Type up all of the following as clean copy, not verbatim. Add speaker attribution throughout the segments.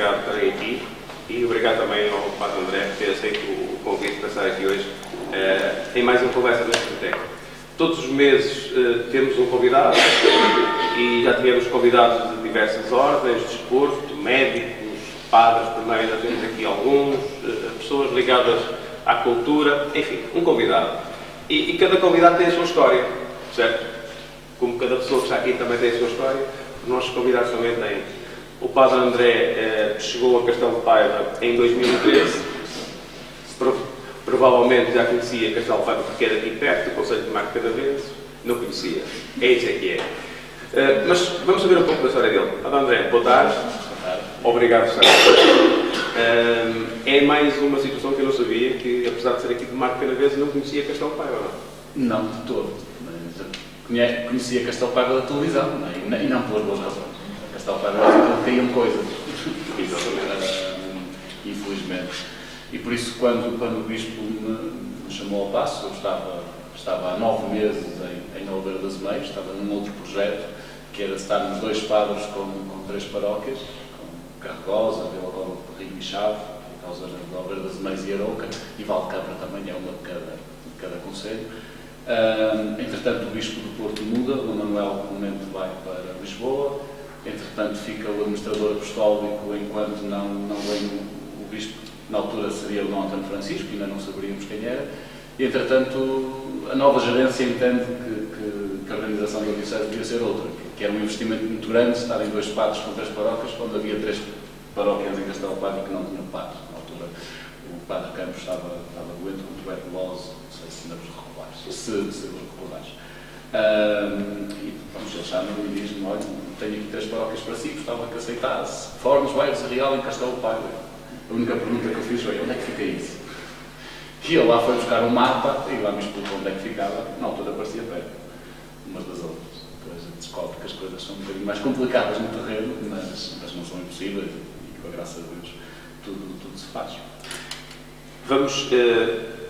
Speaker 1: obrigado por estarem aqui e obrigado também ao Padre André por ter aceito o convite para estar aqui hoje em mais uma conversa da Biblioteca. Todos os meses temos um convidado e já tivemos convidados de diversas ordens, de desporto, médicos, padres também, já temos aqui alguns, pessoas ligadas à cultura, enfim, um convidado. E cada convidado tem a sua história, certo? Como cada pessoa que está aqui também tem a sua história, os nossos convidados também têm. O Padre André chegou a Castelo de Paiva em 2013. Provavelmente já conhecia Castelo de Paiva porque era aqui perto, do Conselho de Marco Canaveses. Não conhecia. É isso que é. Mas vamos saber um pouco da história dele. Padre André, boa tarde. Obrigado por estar aqui. É mais uma situação que eu não sabia, que apesar de ser aqui de Marco Canaveses, não conhecia Castelo de Paiva, não?
Speaker 2: Não, de todo. Conhecia Castelo de Paiva da televisão, e não pelas boas razões. Castelo de Paiva caíam coisas.
Speaker 1: Exatamente.
Speaker 2: Infelizmente. E por isso, quando o Bispo me chamou ao passo, eu estava há 9 meses em Oliveira das Meias, estava num outro projeto, que era estarmos 2 padres com 3 paróquias, com Carregosa, Vila Nova, Rio e Chave, por causa de Oliveira das Meias e Arouca, e Valcabra também é uma de cada concelho. Entretanto, o Bispo do Porto muda, o Manuel no momento vai para Lisboa, entretanto fica o administrador apostólico enquanto não vem o Bispo. Na altura seria o Dom António Francisco, ainda não saberíamos quem era, e entretanto a nova gerência entende que a organização da Diocese devia ser outra, que era um investimento muito grande estar em 2 padres com 3 paróquias, quando havia 3 paróquias em Castelo de Paiva que não tinham padres. Na altura o Padre Campos estava doente com tuberculose, não sei se ainda vos recordares. Se vos recordares. E vamos, ele chama-me e diz-me: olha, tenho aqui 3 paróquias para si, gostava que aceitasse. Fornos, Bairros e Real em Castelo de Paiva. A única pergunta que eu fiz foi: onde é que fica isso? E ele lá foi buscar um mapa e lá me explicou onde é que ficava. Na altura parecia perto, umas das outras. Depois a gente descobre que as coisas são um bocadinho mais complicadas no terreno, mas não são impossíveis e com a graça de Deus tudo se faz.
Speaker 1: Vamos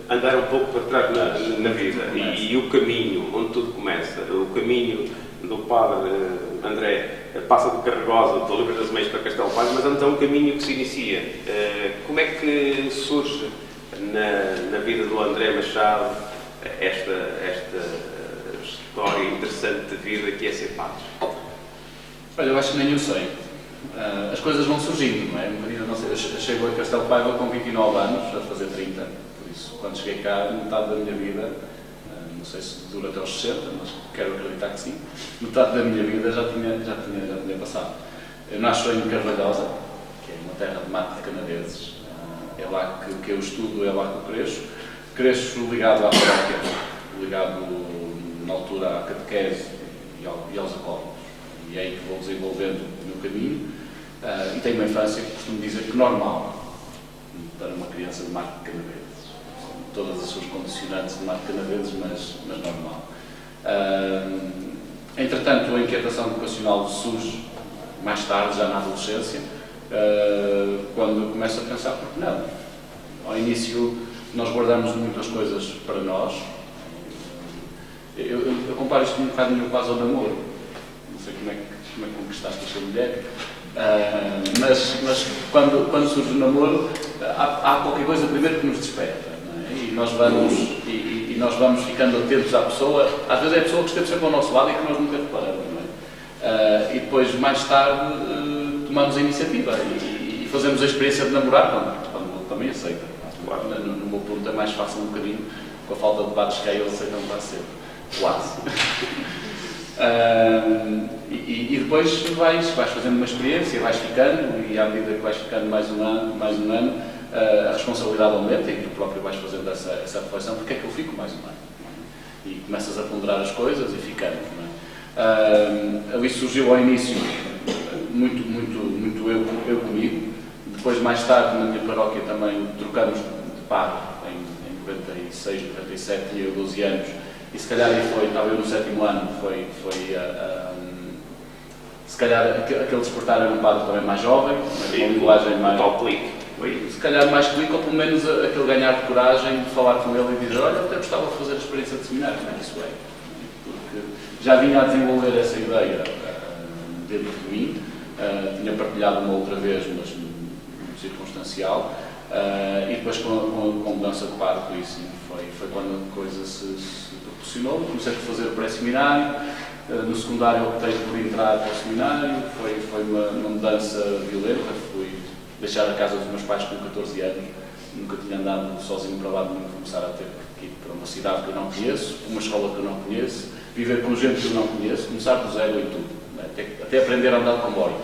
Speaker 1: andar um pouco para trás na vida e o caminho, onde tudo começa. O caminho do Padre André passa de Carregosa, de Oliveira das Meias para Castelo de Paiva, mas antes é um caminho que se inicia. Como é que surge na vida do André Machado esta história interessante de vida que é ser padre?
Speaker 2: Olha, eu acho que nem eu sei. As coisas vão surgindo, não é? Não sei, eu chego a Castelo de Paiva com 29 anos, a fazer 30, por isso, quando cheguei cá, metade da minha vida, não sei se dura até aos 60, mas quero acreditar que sim, metade da minha vida já tinha passado. Eu nasço em Carvalhosa, que é uma terra de mato de canadenses. É lá que eu estudo, é lá que eu cresço. Cresço ligado à paróquia, ligado na altura à catequese e aos acólitos. E é aí que vou desenvolvendo o meu caminho. E tenho uma infância que costumo dizer que normal para uma criança de mato de canadenses. Todas as suas condicionantes de mato de canadenses, mas normal. Entretanto, a inquietação vocacional surge mais tarde, já na adolescência, quando começo a pensar, porque não? Ao início, nós guardamos muitas coisas para nós. Eu comparo isto um bocadinho quase ao namoro. Não sei como é que conquistaste a sua mulher, mas quando surge o namoro, há qualquer coisa primeiro que nos desperta. E nós vamos ficando atentos à pessoa. Às vezes é a pessoa que esteve sempre ao nosso lado e que nós nunca reparamos, não é? E depois, mais tarde, tomamos a iniciativa e fazemos a experiência de namorar quando também aceita. Claro. No meu ponto é mais fácil um bocadinho, com a falta de padres que há, eles aceitam para cedo. Quase. E depois vais fazendo uma experiência, vais ficando, e à medida que vais ficando mais um ano, a responsabilidade aumenta e tu próprio vais fazendo essa reflexão: porque é que eu fico mais um ano? E começas a ponderar as coisas e ficamos. Ali surgiu ao início muito eu comigo. Depois, mais tarde, na minha paróquia também trocamos de padre em 96, 97, tinha eu 12 anos, e se calhar estava eu no 7º ano, se calhar aquele despertar era um padre também mais jovem, uma linguagem mais... Se calhar mais clique, ou pelo menos aquele ganhar de coragem de falar com ele e dizer: olha, eu até gostava de fazer a experiência de seminário, como é que isso é? Porque já vinha a desenvolver essa ideia dentro de mim, tinha partilhado uma outra vez, mas circunstancial. E depois com a mudança de padre, isso foi quando a coisa se proporcionou. Comecei a fazer o pré-seminário, no secundário optei por entrar para o seminário, foi uma mudança violenta, fui deixar a casa dos meus pais com 14 anos, nunca tinha andado sozinho para lá de mim, começar a ter que ir para uma cidade que eu não conheço, uma escola que eu não conheço, viver com gente que eu não conheço, começar do zero em tudo, até aprender a andar de comboio,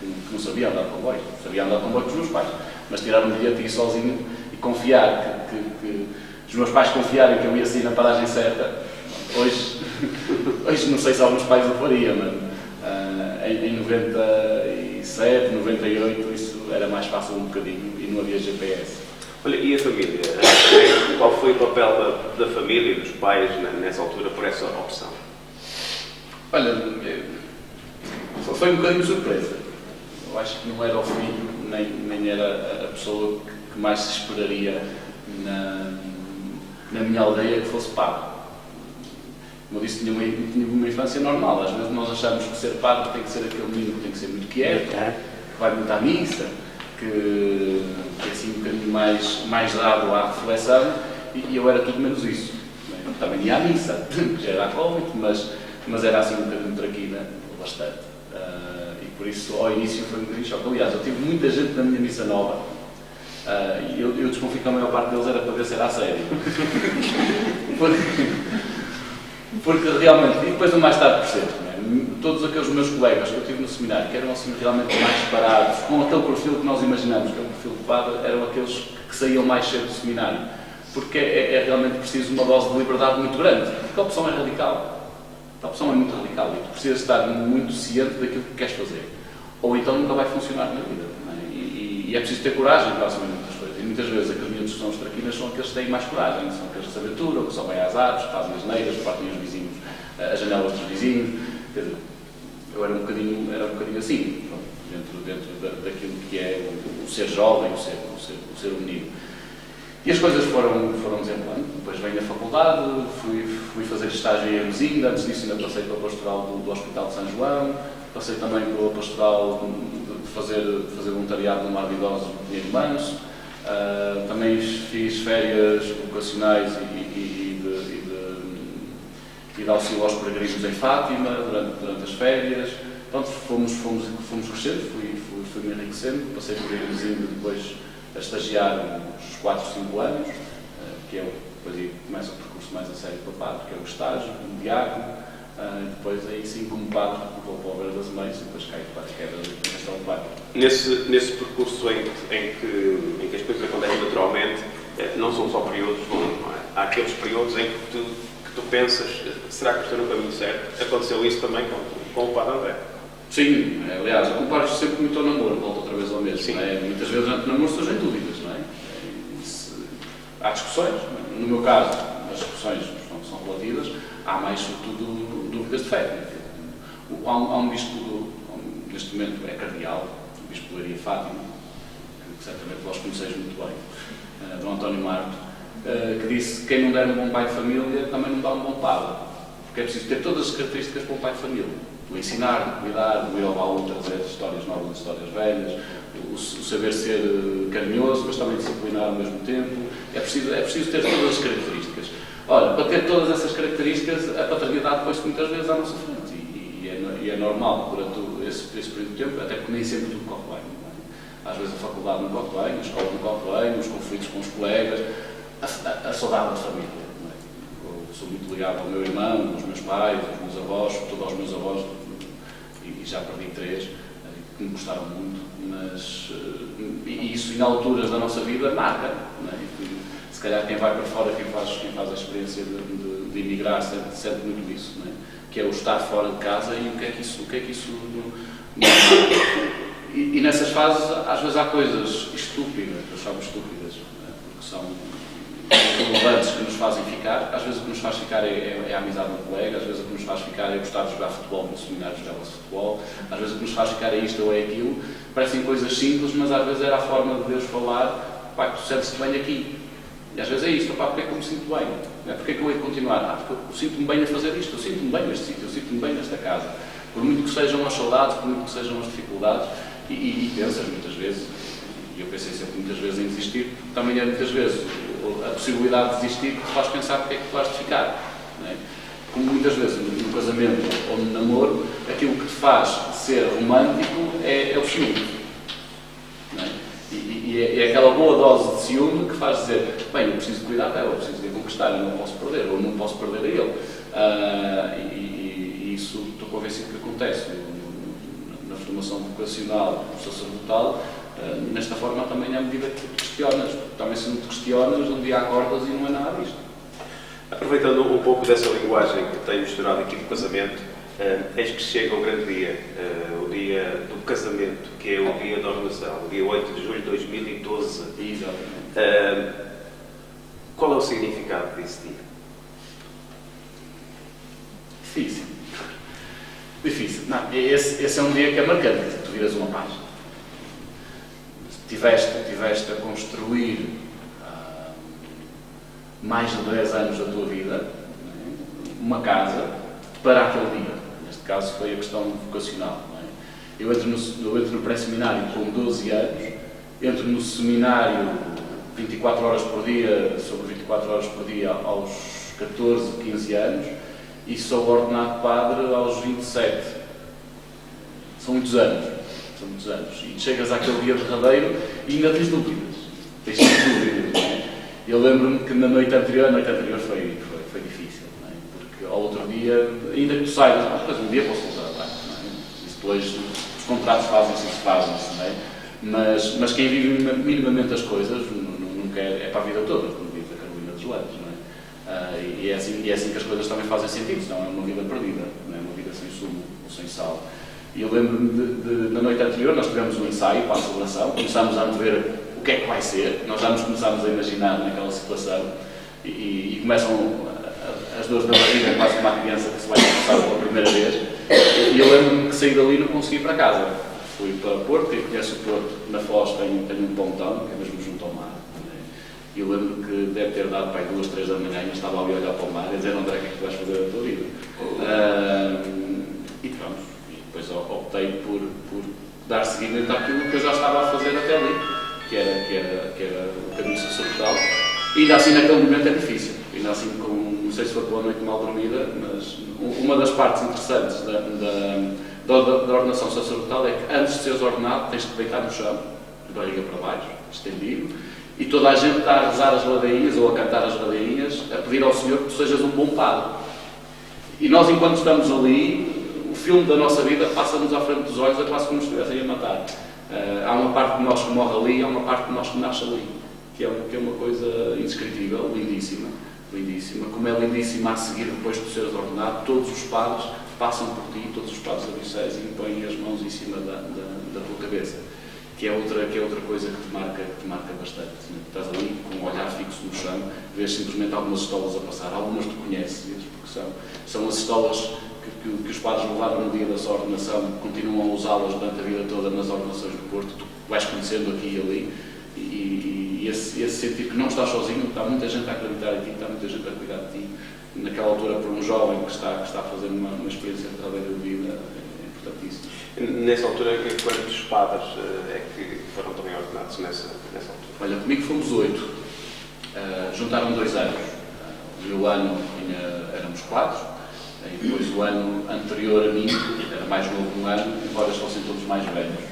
Speaker 2: que não sabia andar de comboio, sabia andar de comboio com os meus pais. Mas tirar um bilhete e ir sozinho e confiar, que os meus pais confiarem que eu ia sair na paragem certa, hoje não sei se alguns pais o fariam, mas em 97, 98 isso era mais fácil um bocadinho e não havia GPS.
Speaker 1: Olha, e a família? Qual foi o papel da família e dos pais nessa altura por essa opção?
Speaker 2: Olha, foi um bocadinho surpresa. Eu acho que não era o filho, nem era a pessoa que mais se esperaria na minha aldeia que fosse padre. Como eu disse, tinha uma infância normal. Às vezes nós achamos que ser padre tem que ser aquele menino que tem que ser muito quieto, que vai muito à missa, que é assim um bocadinho mais dado à reflexão, e eu era tudo menos isso. Eu também ia à missa, já era acólito, mas era assim um bocadinho traquina, bastante. E por isso, ao início, foi um bocadinho choque. Aliás, eu tive muita gente na minha missa nova, e eu desconfio que a maior parte deles era para ver se era a sério. Porque realmente, e depois eu mais tarde percebo, todos aqueles meus colegas que eu tive no seminário, que eram assim realmente mais parados, com aquele perfil que nós imaginamos, que é o perfil de padre, eram aqueles que saíam mais cedo do seminário. Porque é realmente preciso uma dose de liberdade muito grande, porque a opção é radical. A opção é muito radical e tu precisas estar muito ciente daquilo que queres fazer. Ou então nunca vai funcionar na vida. E é preciso ter coragem para assumir muitas coisas. E muitas vezes aqueles miúdos que são os traquinas são aqueles que têm mais coragem, são aqueles que se aventuram, que sobem às árvores, que fazem as neiras, partem os vizinhos, as janelas dos vizinhos. Quer dizer, eu era um bocadinho assim, dentro daquilo que é o ser jovem, o ser um menino. E as coisas foram desenrolando. Depois venho à faculdade, fui fazer estágio em Hermesinda, antes disso ainda passei pela pastoral do Hospital de São João, passei também pela pastoral de fazer voluntariado no Mar de Idosos do Pinheiro Manso, também fiz férias vocacionais e de auxílio aos peregrinos em Fátima durante as férias. Pronto, fomos crescendo, fui me enriquecendo, passei por Hermesinda depois a estagiar uns 4, 5 anos, que é depois aí começa o percurso mais a sério para padre, que é o estágio, um diácono, depois aí sim como padre vou para o Vera das Mães e depois caio para a queda da questão do padre.
Speaker 1: Nesse percurso em que as coisas acontecem naturalmente, não são só períodos bons, não é? Há aqueles períodos em que tu pensas, será que estou no caminho certo? Aconteceu isso também com o padre André.
Speaker 2: Sim, aliás, eu comparo sempre muito ao namoro, volto outra vez ao mesmo. Não é? Muitas vezes durante o namoro surgem dúvidas, não é? Há discussões, não é? No meu caso, as discussões são relativas, há mais sobretudo dúvidas de fé. Há um bispo, neste momento é cardeal, o bispo de Leiria Fátima, que certamente vós conheceis muito bem, Dom António Marto, que disse que quem não der um bom pai de família também não dá um bom padre, porque é preciso ter todas as características para um pai de família. O ensinar, o cuidar, o ir ao baú, trazer histórias novas, histórias velhas, o saber ser carinhoso, mas também disciplinar ao mesmo tempo. É preciso ter todas as características. Ora, para ter todas essas características, a paternidade põe-se muitas vezes à nossa frente. E é normal, durante esse período de tempo, até porque nem sempre tudo corre bem. Não é? Às vezes a faculdade não corre bem, a escola não corre bem, os conflitos com os colegas, a saudade da família. Sou muito ligado ao meu irmão, aos meus pais, aos meus avós, sobretudo aos meus avós, e já perdi 3, que me gostaram muito, mas isso em alturas da nossa vida marca, não é? Se calhar quem vai para fora, quem faz a experiência de emigrar, sente muito isso, não é? Que é o estar fora de casa e o que é que isso e nessas fases, às vezes há coisas estúpidas, eu chamo estúpidas, não é? Porque são relevantes que nos fazem ficar. Às vezes o que nos faz ficar é a amizade do colega, às vezes o que nos faz ficar é gostar de jogar futebol, no seminário jogava-se futebol, às vezes o que nos faz ficar é isto ou é aquilo. Parecem coisas simples, mas às vezes era a forma de Deus falar, pá, tu sentes-te bem aqui. E às vezes é isto, pá, porque é que eu me sinto bem? Porque é que eu hei de continuar? Porque eu sinto-me bem a fazer isto, eu sinto-me bem neste sítio, eu sinto-me bem nesta casa. Por muito que sejam as saudades, por muito que sejam as dificuldades, e pensas muitas vezes, E eu pensei sempre muitas vezes em desistir, porque também é muitas vezes a possibilidade de desistir que te faz pensar porque é que tu vais de ficar. Não é? Como muitas vezes no casamento ou no namoro, aquilo que te faz ser romântico é o ciúme. Não é? E é aquela boa dose de ciúme que faz dizer, bem, eu preciso de cuidar dela, eu preciso de conquistar, eu não posso perder, ou não posso perder a ele. E isso estou convencido que acontece na formação vocacional, sacerdotal, nesta forma também à medida que te questionas, porque também se não te questionas, um dia acordas e não é nada disto.
Speaker 1: Aproveitando um pouco dessa linguagem que tenho misturado aqui do casamento, eis que chega o grande dia, o dia do casamento, que é o dia da ordenação, o dia 8 de julho de 2012.
Speaker 2: Exatamente.
Speaker 1: Qual é o significado desse dia?
Speaker 2: Difícil. Não, esse é um dia que é marcante, tu viras uma página. Tiveste a construir mais de 10 anos da tua vida, uma casa, para aquele dia. Neste caso foi a questão vocacional. Não é? Eu entro no pré-seminário com 12 anos, entro no seminário 24 horas por dia, sobre 24 horas por dia, aos 14, 15 anos, e sou ordenado padre aos 27. São muitos anos. E chegas àquele dia derradeiro e ainda tens dúvidas. Não é? Eu lembro-me que na noite anterior foi difícil, não é? Porque ao outro dia, ainda que tu saibas, mas um dia posso voltar, não é? E depois os contratos fazem-se, não é? Mas quem vive minimamente as coisas não quer, é para a vida toda, como diz a Carolina dos Landes, não é? E é assim que as coisas também fazem sentido, senão é uma vida perdida, não é? Uma vida sem sumo ou sem sal. E eu lembro-me na noite anterior, nós tivemos um ensaio para a celebração, começámos a antever o que é que vai ser, nós já nos começámos a imaginar naquela situação e começam as dores da barriga, quase como uma criança que se vai começar pela primeira vez. E eu lembro-me que saí dali e não consegui ir para casa. Fui para o Porto, quem conhece o Porto, na Foz tem um pontão, que é mesmo junto ao mar. E eu lembro que deve ter dado para aí 2, 3 da manhã, eu estava ali a olhar para o mar e a dizer, André, o que é que tu vais fazer da tua vida? E pronto. Depois optei por dar seguimento àquilo que eu já estava a fazer até ali, que era o caminho sacerdotal. E ainda assim, naquele momento, é difícil. Ainda assim, não sei se foi pela noite mal dormida, mas uma das partes interessantes da ordenação sacerdotal é que antes de seres ordenado, tens de te deitar no chão, de barriga para baixo, estendido, e toda a gente está a rezar as ladainhas ou a cantar as ladainhas, a pedir ao Senhor que tu sejas um bom padre. E nós, enquanto estamos ali, o filme da nossa vida passa-nos à frente dos olhos, é quase como nos estivessem a matar. Há uma parte de nós que morre ali, há uma parte de nós que nasce ali, que é uma coisa indescritível, lindíssima, como é lindíssima a seguir depois de seres ordenado, todos os padres passam por ti, todos os padres da diocese e põem as mãos em cima da tua cabeça, que é outra coisa que te marca bastante. Estás ali com um olhar fixo no chão, vês simplesmente algumas estolas a passar, algumas tu conheces, porque são as estolas que os padres levaram no dia da sua ordenação, continuam a usá-las durante a vida toda nas ordenações do Porto, tu vais conhecendo aqui e ali, e esse sentir que não estás sozinho, está muita gente a acreditar em ti, está muita gente a cuidar de ti, naquela altura para um jovem que está a fazer uma experiência verdadeira de vida, é importantíssimo.
Speaker 1: Nessa altura, quantos padres é que foram também ordenados nessa altura?
Speaker 2: Olha, comigo fomos 8, juntaram 2 anos, o meu ano éramos 4, e depois o ano anterior a mim, era mais novo um ano, embora eles fossem todos mais velhos,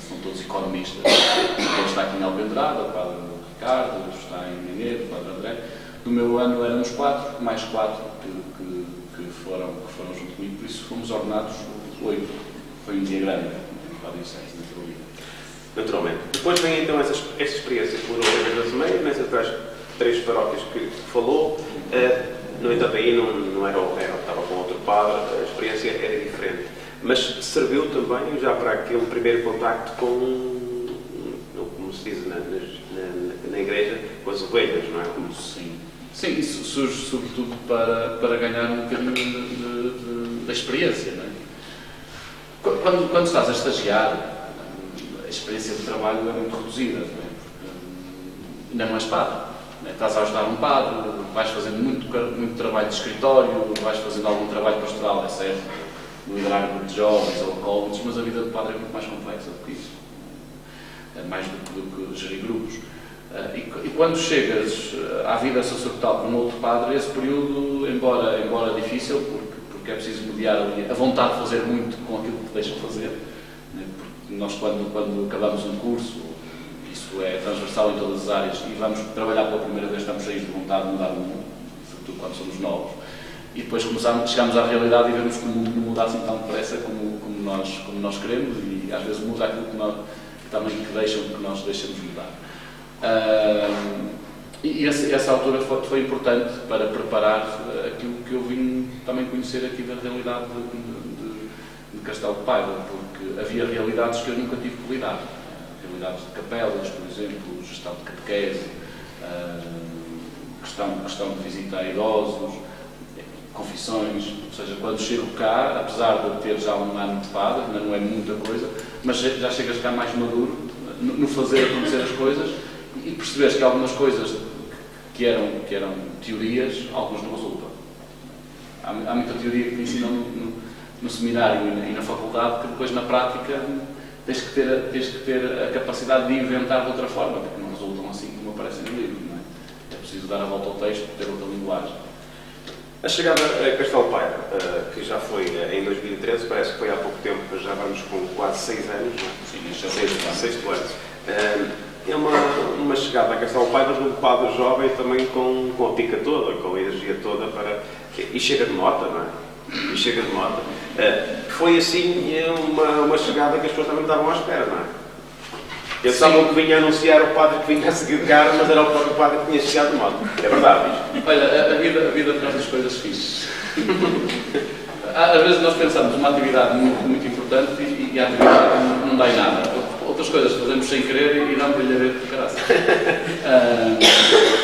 Speaker 2: são todos economistas. Um está aqui em Alpendrada, o padre Ricardo, outro está em Mineiro, o padre André. Do meu ano éramos 4, mais 4 que foram junto comigo, por isso fomos ordenados 8. Foi um dia grande, para a diocese, naquele dia.
Speaker 1: Naturalmente. Depois vem então essa experiência por Oliveira da Semeia, nessas 3 paróquias que falou. No entanto, aí não estava com outro padre, a experiência era diferente. Mas serviu também já para aquele primeiro contacto com, como se diz na igreja, com as ovelhas, não é?
Speaker 2: Sim, isso surge sobretudo para ganhar um bocadinho da experiência, não é? Quando estás a estagiar, a experiência de trabalho é muito reduzida, não é? Porque ainda não és padre. Estás a ajudar um padre, vais fazendo muito trabalho de escritório, vais fazendo algum trabalho pastoral, é certo, liderar um grupo de jovens ou alcoólicos, mas a vida do padre é muito mais complexa do que isso. mais do que gerir grupos. E quando chegas à vida sacerdotal com outro padre, esse período, embora difícil, porque é preciso mediar ali a vontade de fazer muito com aquilo que te deixam fazer, né? Porque nós, quando acabamos um curso, isso é transversal em todas as áreas, e vamos trabalhar pela primeira vez, estamos cheios de vontade de mudar o mundo, sobretudo quando somos novos, e depois chegamos à realidade e vemos que o mundo não muda assim tão depressa como nós queremos, e às vezes muda aquilo que deixam que nós deixamos mudar. E essa altura foi importante para preparar aquilo que eu vim também conhecer aqui da realidade de Castelo de Paiva, porque havia realidades que eu nunca tive que lidar. Realidades de capelas, por exemplo, gestão de catequese, questão de visita a idosos, confissões. Ou seja, quando chego cá, apesar de ter já um ano de padre, não é muita coisa, mas já chegas cá mais maduro no fazer acontecer as coisas e percebes que algumas coisas que eram teorias, algumas não resultam. Há muita teoria que te ensinam no seminário e na faculdade, que depois na prática tens que ter a capacidade de inventar de outra forma, porque não resultam assim como aparecem no livro. Não é? É preciso dar a volta ao texto, ter outra linguagem.
Speaker 1: A chegada a Castelo de Paiva, que já foi em 2013, parece que foi há pouco tempo, já vamos com quase 6 anos, não é?
Speaker 2: Sim, este é o
Speaker 1: sexto ano. É uma chegada a Castelo de Paiva de um padre jovem também com a pica toda, com a energia toda e chega de nota, não é? E chega de nota. Foi assim uma chegada que as pessoas também estavam à espera, não é? Eu sabia que vinha anunciar o padre que vinha a seguir de cara, mas era o próprio padre que tinha chegado de moto. É verdade isto?
Speaker 2: Olha, a vida traz as coisas fixes. Às vezes nós pensamos uma atividade muito, muito importante e a atividade não dá em nada. Outras coisas fazemos sem querer e dá um brilharete de caraça.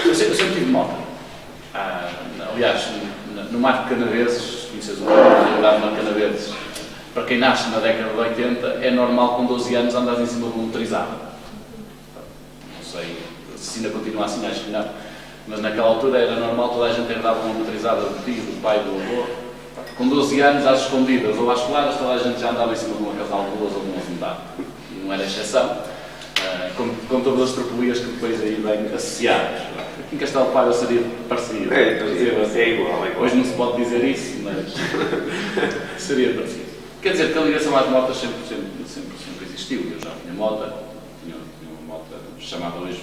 Speaker 2: Eu sempre tive moto. Aliás, no Marco Canaveses, conheces uma realidade no Marco Canaveses, para quem nasce na década de 80, é normal com 12 anos andares em cima de uma motorizada. Não sei se ainda continua assim, acho que não. Mas naquela altura era normal toda a gente ter dado uma motorizada do tio, do pai, do avô. Com 12 anos, às escondidas ou às claras, toda a gente já andava em cima de uma casal de duas ou de uma fundada. Não era exceção, com todas as tropelias que depois aí vêm associadas. Aqui em Castelo de Paiva seria parecido.
Speaker 1: É igual.
Speaker 2: Hoje não se pode dizer isso, mas seria parecido. Quer dizer que a ligação às motas sempre existiu. Eu já tinha moto, tinha uma moto chamada hoje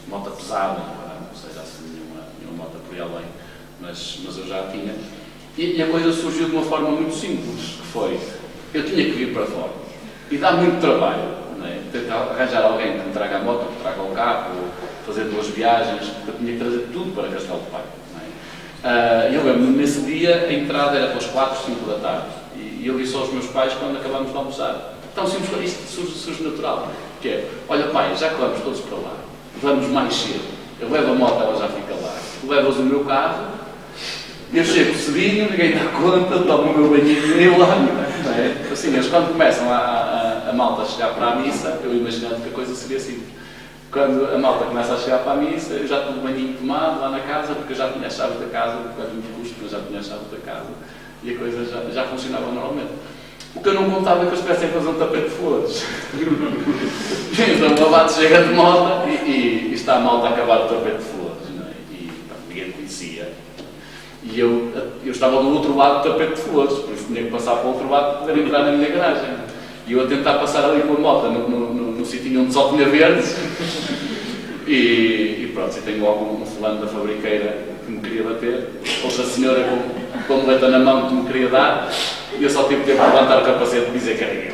Speaker 2: moto pesada, não sei se nenhuma moto por aí além, mas eu já a tinha. E a coisa surgiu de uma forma muito simples, que foi, eu tinha que vir para fora. E dá muito trabalho, não é? Tentar arranjar alguém que me traga a moto, que traga o carro, fazer 2 viagens, eu tinha que trazer tudo para Castelo de Paiva, não é? Eu lembro-me, nesse dia, a entrada era pelas 4, 5 da tarde. E eu disse aos meus pais quando acabámos de almoçar. Tão simples, isto surge natural. Que é, olha pai, já que vamos todos para lá, vamos mais cedo. Eu levo a moto, ela já fica lá. Tu levas o meu carro, eu chego cedinho, ninguém dá conta, tomo o meu banhinho e eu lá. Não é? Assim, eles quando começam a malta a chegar para a missa, eu imaginando que a coisa seria simples. Quando a malta começa a chegar para a missa, eu já estou o banhinho tomado lá na casa, porque eu já tinha a chave da casa, porque é muito custo, mas já tinha a chave da casa. E a coisa já funcionava normalmente. O que eu não contava é que eles tivessem a fazer um tapete de flores. Então o abate chega de moto e está a malta a acabar o tapete de flores. Não é? E ninguém me conhecia. E eu estava do outro lado do tapete de flores, por isso tinha que passar para o outro lado para poder entrar na minha garagem. E eu a tentar passar ali com a moto no sítio onde só tinha verdes. E pronto, e tenho logo um fulano da fabriqueira que me queria bater, outra senhora com a muleta na mão que me queria dar, e eu só tive tempo de levantar o capacete e dizer que era eu.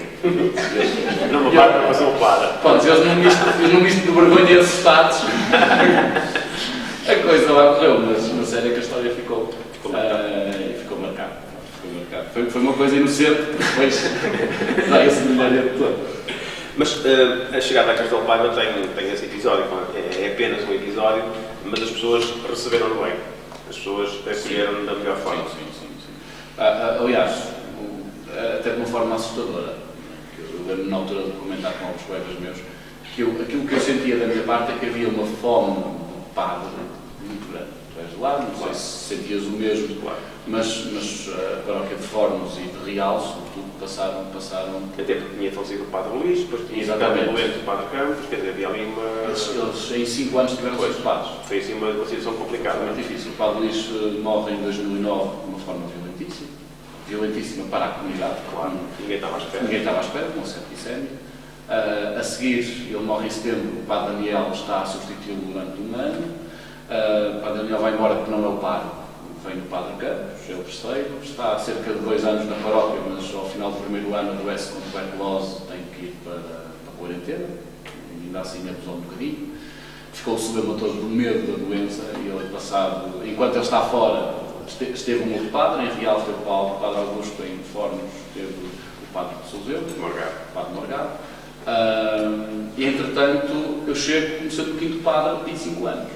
Speaker 1: Não me basta, mas não para.
Speaker 2: Pronto, eles num misto de vergonha e assustados, a coisa lá correu, mas sério que a história ficou marcada. Foi uma coisa inocente, depois dá esse milhareiro todo.
Speaker 1: Mas a chegada a Castelo de Paiva tem esse episódio, é apenas um episódio, mas as pessoas receberam-no bem. As pessoas acolheram-no da melhor forma.
Speaker 2: Sim. Aliás, até de uma forma assustadora. Eu lembro na altura de comentar com alguns colegas meus que aquilo que eu sentia da minha parte é que havia uma fome de padre muito grande. Tu és de lá, não sei se sentias o mesmo, mas a paróquia de Fornos e de Real, sobretudo, passaram...
Speaker 1: Até porque tinha falecido o Padre Luís, depois tinha ficado doente o Padre Campos, quer dizer, havia ali uma...
Speaker 2: Eles em 5 anos tiveram sido ocupados.
Speaker 1: Foi assim uma situação complicada.
Speaker 2: Foi muito difícil. O Padre Luís morre em 2009 de uma forma violentíssima para a comunidade.
Speaker 1: Claro, ninguém estava à espera.
Speaker 2: Ninguém estava à espera, com um septicémio. A seguir, ele morre em setembro, o Padre Daniel está a substituí-lo durante um ano. O Padre Daniel vai embora porque não é o padre, vem o Padre Campos, é o terceiro. Está há cerca de 2 anos na paróquia, mas ao final do primeiro ano adoece com tuberculose, tem que ir para a quarentena, ainda assim abusou um bocadinho. Ficou o problema todo do medo da doença e ele passado, enquanto ele está fora, esteve um outro padre, em Real esteve o Padre Augusto, em Fornos esteve o Padre Souseu, o Padre Morgado. E entretanto eu chego como sendo o 5º padre de 25 anos,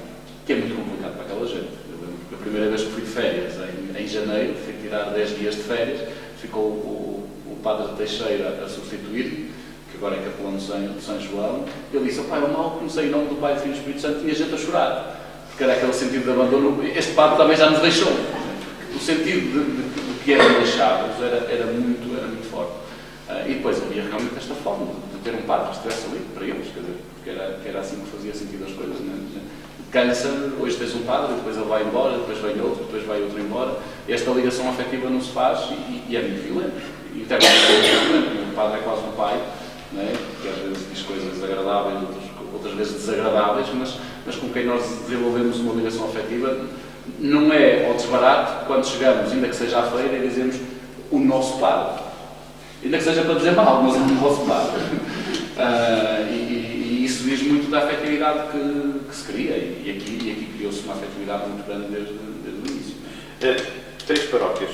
Speaker 2: que é muito complicado para aquela gente. Eu lembro que a primeira vez que fui de férias, em janeiro, fui tirar 10 dias de férias, ficou o Padre Teixeira a substituir-me, que agora é capelão de São João. Ele disse: pai, eu mal comecei em nome do Pai, do Filho e do Espírito Santo, tinha gente a chorar, porque era aquele sentido de abandono. Este padre também já nos deixou. O sentido de que eram deixados era muito forte. E depois havia realmente esta forma de ter um padre que estivesse ali para eles, quer dizer, porque era assim que fazia sentido as coisas. Cansa, hoje tens um padre, depois ele vai embora, depois vem outro, depois vai outro embora. Esta ligação afetiva não se faz e é muito violento. E até o padre é quase um pai, não é? Que às vezes diz coisas desagradáveis, outras vezes desagradáveis, mas com quem nós desenvolvemos uma ligação afetiva. Não é ao desbarato quando chegamos, ainda que seja à feira, e dizemos o nosso padre. Ainda que seja para dizer mal, mas é o nosso padre. E isso diz muito da afetividade que se cria, e aqui criou-se uma afetividade muito grande desde o início.
Speaker 1: 3 paróquias,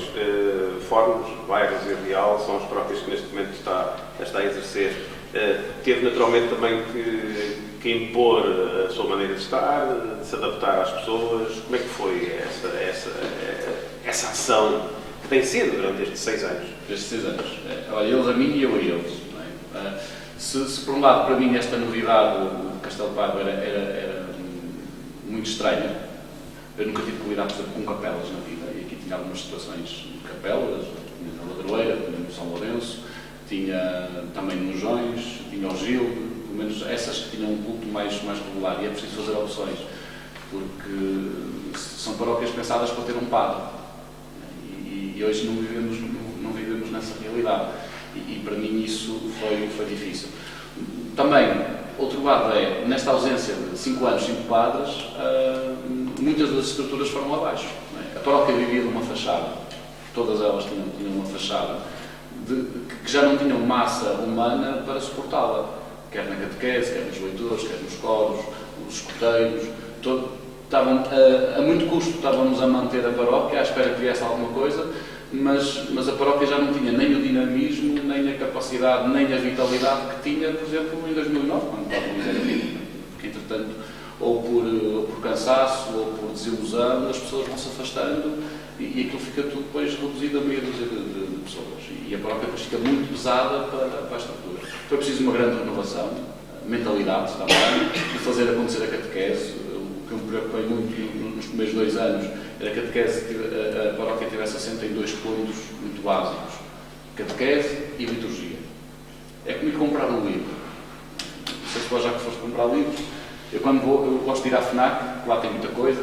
Speaker 1: Fornos, Vaigas e Real, são as paróquias que neste momento está a exercer. Teve naturalmente também que impor a sua maneira de estar, de se adaptar às pessoas. Como é que foi essa ação que tem sido durante estes 6 anos?
Speaker 2: Estes 6 anos. Olha, eles a mim e eu a eles. Não é? Se por um lado para mim esta novidade do Castelo Parvo era muito estranha, eu nunca tive que lidar, por exemplo, com capelas na vida, e aqui tinha algumas situações de capelas, tinha na Ladroeira, tinha no São Lourenço, tinha também nos Joões, tinha o Gil, pelo menos essas que tinham um culto mais regular, e é preciso fazer opções, porque são paróquias pensadas para ter um padre, e hoje não vivemos nessa realidade, e para mim isso foi difícil. Também, outro lado é, nesta ausência de 5 anos, 5 padres, muitas das estruturas foram abaixo. Não é? A paróquia vivia de uma fachada, todas elas tinham uma fachada, que já não tinham massa humana para suportá-la, quer na catequese, quer nos leitores, quer nos coros, nos escuteiros, estavam a muito custo, estávamos a manter a paróquia, à espera que viesse alguma coisa, mas a paróquia já não tinha nem o dinamismo, nem a capacidade, nem a vitalidade que tinha, por exemplo, em 2009, quando estávamos a vida, porque entretanto, ou por cansaço, ou por desilusão, as pessoas vão se afastando e aquilo fica tudo depois reduzido a meia dúzia de pessoas. E a paróquia depois fica muito pesada para a estrutura. Foi preciso uma grande renovação, mentalidade também, de fazer acontecer a catequese. O que eu me preocupei muito nos primeiros 2 anos era que a paróquia tivesse assento em 2 pontos muito básicos: catequese e liturgia. É como ir comprar um livro. Não sei se vós já que foste comprar livros. Eu quando vou, eu gosto de ir à FNAC, lá tem muita coisa,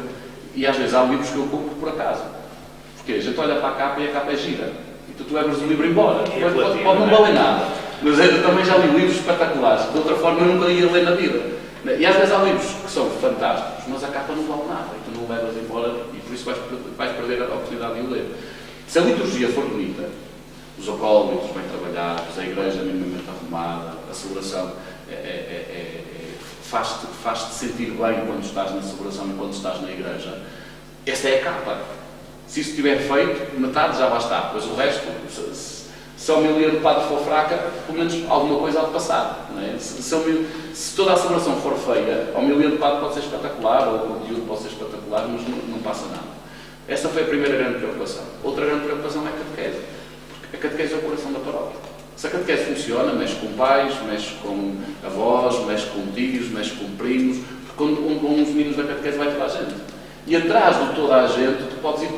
Speaker 2: e às vezes há livros que eu compro por acaso. Porque a gente olha para a capa e a capa é gira. E tu levas o livro embora. Pode não valer nada. Mas eu também já li livros espetaculares, de outra forma eu nunca ia ler na vida. E às vezes há livros que são fantásticos, mas a capa não vale nada, e tu não o levas embora, e por isso vais perder a oportunidade de o ler. Se a liturgia for bonita, os acólitos bem trabalhados, a igreja minimamente arrumada, a celebração faz-te sentir bem quando estás na celebração e quando estás na igreja, essa é a capa. Se isso estiver feito, metade já lá está, pois o resto, se a homilia do padre for fraca, pelo menos alguma coisa há de passar. Não é? Se toda a celebração for feia, a homilia do padre pode ser espetacular, ou o conteúdo pode ser espetacular, mas não passa nada. Essa foi a primeira grande preocupação. Outra grande preocupação é a catequese, porque a catequese é o coração da paróquia. Se a catequese funciona, mexe com pais, mexe com avós, mexe com tios, mexe com primos, porque onde vão os meninos da catequese vai toda a gente. E atrás de toda a gente, tu podes ir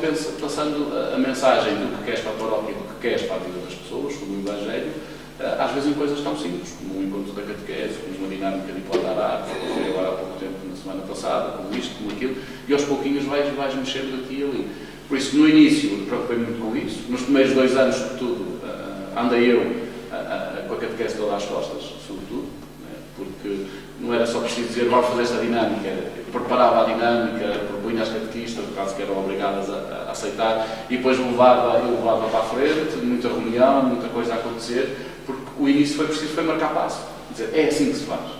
Speaker 2: passando a mensagem do que queres para a paróquia e do que queres para a vida das pessoas, como o Evangelho, às vezes em coisas tão simples, como o encontro da catequese, como uma dinâmica de hipotará, que foi agora há pouco tempo, na semana passada, como isto, como aquilo, e aos pouquinhos vais mexendo aqui e ali. Por isso, no início, me preocupei muito com isso. Nos primeiros 2 anos, sobretudo, andei eu com a catequese toda às costas, sobretudo, porque não era só preciso dizer vamos fazer esta dinâmica, eu preparava a dinâmica, propunha às catequistas, por causa que eram obrigadas a aceitar, e depois eu levava para a frente, muita reunião, muita coisa a acontecer, porque o início foi marcar passo, dizer, é assim que se faz.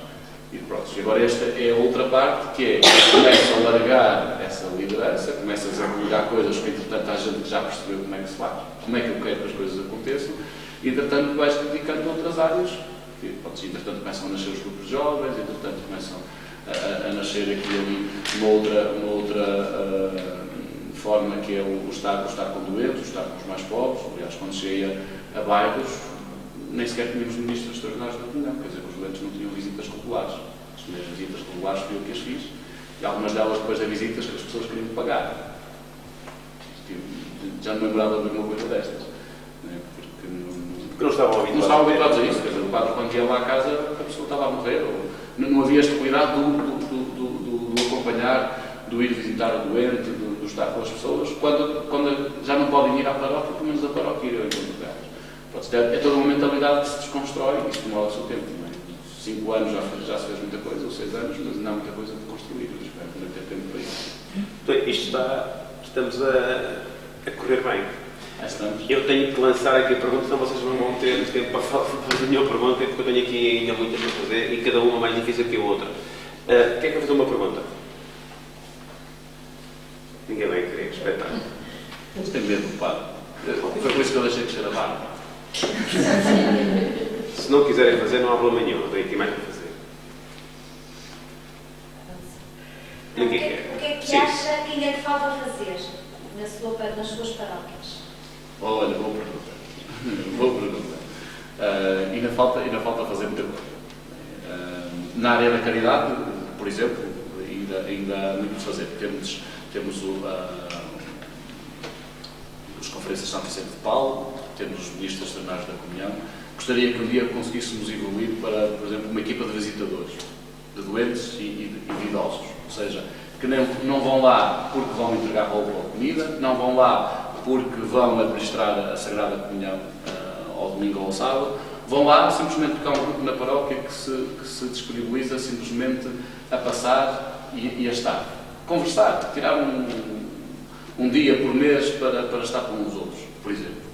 Speaker 2: E pronto, e agora esta é a outra parte, que é, começa a largar essa liderança, começas a colocar coisas que, entretanto, há gente que já percebeu como é que se faz, como é que eu quero que as coisas aconteçam, e, entretanto, vais-te dedicando a outras áreas, que, pronto, entretanto, começam a nascer os grupos de jovens, entretanto, começam a nascer aqui ali uma outra forma, que é o estar com doentes, o estar com os mais pobres. Aliás, quando cheguei a bairros, nem sequer tínhamos ministros extraordinários na comunidade, quer dizer, os doentes não tinham visitas regulares. As primeiras visitas regulares fui eu que as fiz, e algumas delas, depois das visitas, que as pessoas queriam pagar. Já não me lembrava de uma coisa destas,
Speaker 1: porque não estavam
Speaker 2: habituados a isso. Quer dizer, o padre, quando ia lá à casa, a pessoa estava a morrer, ou não havia este cuidado do acompanhar, do ir visitar o doente, do estar com as pessoas, quando já não podem ir à paróquia, pelo menos a paróquia ir ao encontro delas. É toda uma mentalidade que se desconstrói, e isso demora o seu tempo. Não é? 5 anos já se fez muita coisa, ou 6 anos, mas não há muita coisa de construir. Espero que não ter tempo para isso.
Speaker 1: Então, estamos a correr bem.
Speaker 2: Estamos.
Speaker 1: Eu tenho que lançar aqui a pergunta, senão vocês não vão ter tempo para fazer nenhuma pergunta, porque eu tenho aqui ainda muitas para fazer e cada uma mais difícil que a outra. Quem quer fazer uma pergunta? Ninguém vai querer espetar.
Speaker 2: Eles têm medo do padre. Foi por isso que eu deixei de ser a barba.
Speaker 1: Se não quiserem fazer, não há problema nenhum. Não tenho aqui mais para fazer. Ninguém quer.
Speaker 3: O que é que acha que ainda te falta fazer nas suas paróquias?
Speaker 2: Olha, boa pergunta. Ainda falta fazer muita coisa. Na área da caridade, por exemplo, ainda há muito a fazer. Temos as conferências de São Vicente de Paulo, temos os ministros extraordinários da comunhão. Gostaria que um dia conseguíssemos evoluir para, por exemplo, uma equipa de visitadores, de doentes e de idosos. Ou seja, que não vão lá porque vão entregar roupa ou comida, não vão lá porque vão administrar a Sagrada Comunhão ao domingo ou ao sábado, vão lá simplesmente porque há um grupo na paróquia que se disponibiliza simplesmente a passar e a estar. Conversar, tirar um dia por mês para estar com os outros, por exemplo.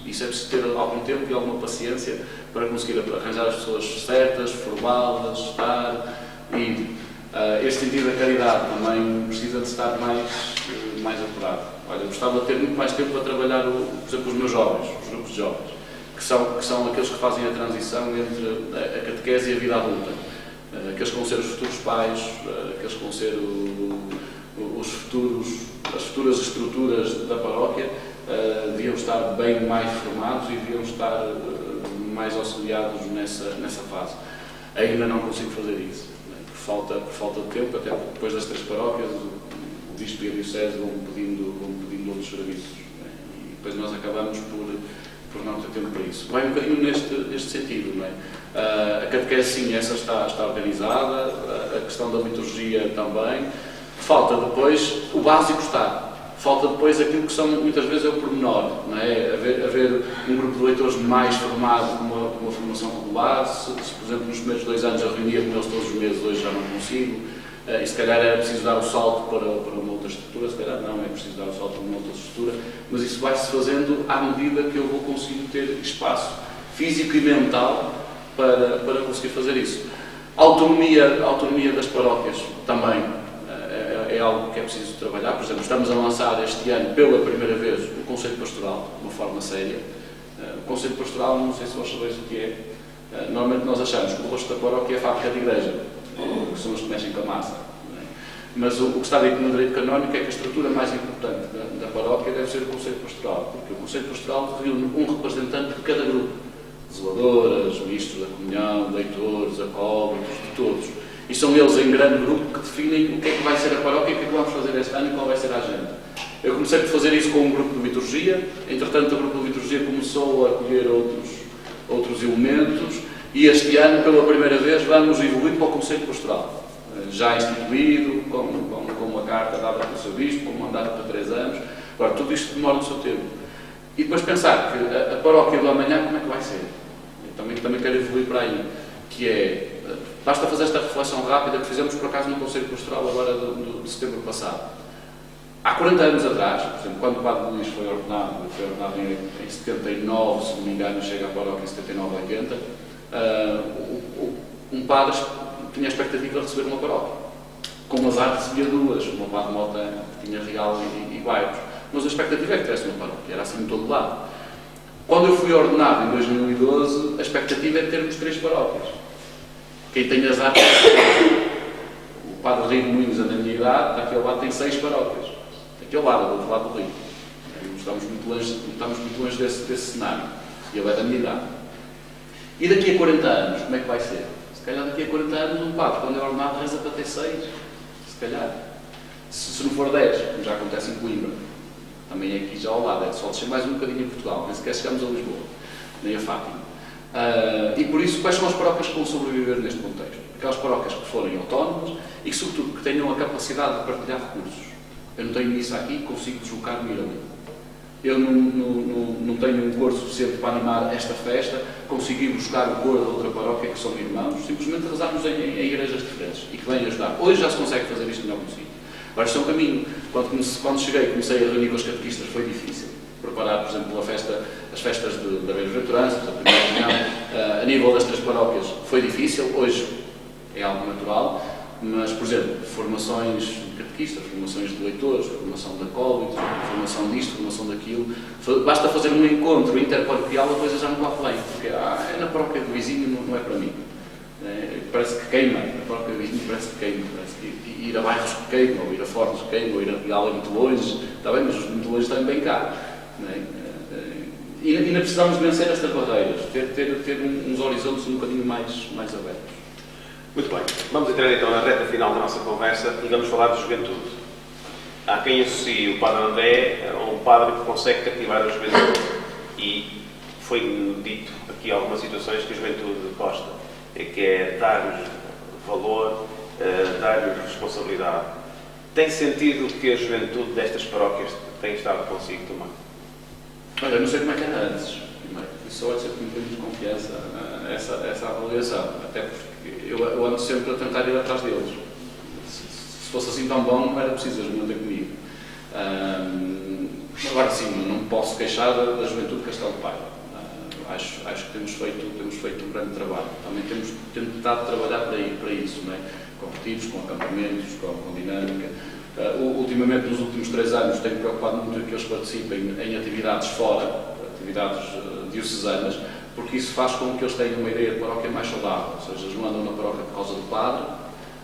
Speaker 2: Isso é preciso ter algum tempo e alguma paciência para conseguir arranjar as pessoas certas, formá-las, estar e este sentido da caridade também precisa de estar mais apurado. Olha, eu gostava de ter muito mais tempo para trabalhar, por exemplo, os meus jovens, os grupos de jovens, que são aqueles que fazem a transição entre a catequese e a vida adulta. Aqueles que vão ser os futuros pais, aqueles que vão ser as futuras estruturas da paróquia, deviam estar bem mais formados e deviam estar mais auxiliados nessa fase. Ainda não consigo fazer isso, por falta de tempo, até porque depois das 3 paróquias o bispo e a diocese vão pedindo outros serviços, e depois nós acabamos por não ter tempo para isso. Vai um bocadinho neste sentido, não é? A catequese, sim, essa está organizada, a questão da liturgia também. Falta depois o básico falta depois aquilo que são, muitas vezes, é o pormenor, não é? Haver um grupo de leitores mais formado, com uma formação regular. Se, por exemplo, nos primeiros 2 anos eu reunia com eles todos os meses, hoje já não consigo, e se calhar era preciso dar o salto para uma outra estrutura, se calhar não, é preciso dar o salto para uma outra estrutura, mas isso vai-se fazendo à medida que eu vou conseguindo ter espaço físico e mental para conseguir fazer isso. A autonomia das paróquias também é algo que é preciso trabalhar. Por exemplo, estamos a lançar este ano, pela primeira vez, o Conselho Pastoral, de uma forma séria. O Conselho Pastoral, não sei se vós sabeis o que é. Normalmente nós achamos que o rosto da paróquia é a fábrica de igreja, que são os que mexem com a massa. Não é? Mas o que está dito no direito canónico é que a estrutura mais importante da paróquia deve ser o Conselho Pastoral, porque o Conselho Pastoral reúne um representante de cada grupo. Zeladoras, ministros da comunhão, leitores, acólitos, de todos. E são eles, em grande grupo, que definem o que é que vai ser a paróquia, o que é que vamos fazer este ano e qual vai ser a agenda. Eu comecei por fazer isso com um grupo de liturgia, entretanto o grupo de liturgia começou a acolher outros elementos, e este ano, pela primeira vez, vamos evoluir para o Conselho Pastoral. Já instituído, com uma carta dada pelo seu bispo, com um mandato para 3 anos. Agora, tudo isto demora o seu tempo. E depois pensar que a paróquia do amanhã, como é que vai ser? Eu também quero evoluir para aí, que é, basta fazer esta reflexão rápida que fizemos, por acaso, no Conselho Pastoral agora de setembro passado. Há 40 anos atrás, por exemplo, quando o Padre Luís foi ordenado em 79, se não me engano, chega à paróquia em 79, 80, um padre tinha a expectativa de receber uma paróquia. Com as artes havia duas, o meu padre Mota tinha Real e Bairros, mas a expectativa é que tivesse uma paróquia, era assim em todo lado. Quando eu fui ordenado em 2012, a expectativa é de termos 3 paróquias. Quem tem as artes, o Padre Rio Moinhos, da minha idade, aqui ao lado tem 6 paróquias. Aqui ao lado, do outro lado do Rio. Estamos muito longe desse cenário. E ele é da minha idade. E daqui a 40 anos, como é que vai ser? Se calhar daqui a 40 anos um padre, quando é ordenado, reza para ter 6. Se calhar. Se não for 10, como já acontece em Coimbra. Também é aqui já ao lado. É só descer mais um bocadinho em Portugal. Nem sequer chegamos a Lisboa. Nem a Fátima. E por isso, quais são as paróquias que vão sobreviver neste contexto? Aquelas paróquias que forem autónomas e que, sobretudo, que tenham a capacidade de partilhar recursos. Eu não tenho isso aqui, consigo deslocar-me e ir ali. Eu não tenho um coro suficiente para animar esta festa, consigo ir buscar o coro da outra paróquia, que são irmãos, simplesmente rezarmos em igrejas diferentes e que vêm ajudar. Hoje já se consegue fazer isto em algum sítio. Agora, isto é um caminho. Quando cheguei, comecei a reunir com os catequistas, foi difícil. Preparar, por exemplo, as festas da bem-aventurança, da primeira reunião, a nível das 3 paróquias, foi difícil. Hoje é algo natural. Mas, por exemplo, formações de catequistas, formações de leitores, formação de acólitos, formação disto, formação daquilo. Basta fazer um encontro interparoquial, a coisa já não corre bem, porque é na paróquia do vizinho, não é para mim. Parece que queima, na paróquia do vizinho parece que queima, parece que ir a bairros que queimam, ou ir a Fornos que queimam, ou ir a Real é muito longe, está bem, mas os muito longe estão bem cá. E ainda precisamos vencer estas barreiras, ter uns horizontes um bocadinho mais abertos.
Speaker 1: Muito bem, vamos entrar então na reta final da nossa conversa e vamos falar de juventude. Há quem associe o Padre André a um padre que consegue cativar a juventude e foi dito aqui algumas situações que a juventude gosta, que é dar-lhes valor, dar-lhes responsabilidade. Tem sentido que a juventude destas paróquias tem estado consigo também?
Speaker 2: Olha, eu não sei como é que era antes, primeiro, isso pode ser com muita desconfiança essa avaliação, até porque eu ando sempre a tentar ir atrás deles. Se fosse assim tão bom, não era preciso eles me andem comigo. Agora sim, não posso queixar da juventude de Castelo de Paiva. Acho que temos feito um grande trabalho. Também temos tentado trabalhar para isso, não é? Com retiros, com acampamentos, com dinâmica. Ultimamente, nos últimos 3 anos, tenho preocupado muito que eles participem em atividades fora, atividades diocesanas, porque isso faz com que eles tenham uma ideia de paróquia mais saudável, ou seja, eles não andam na paróquia por causa do padre,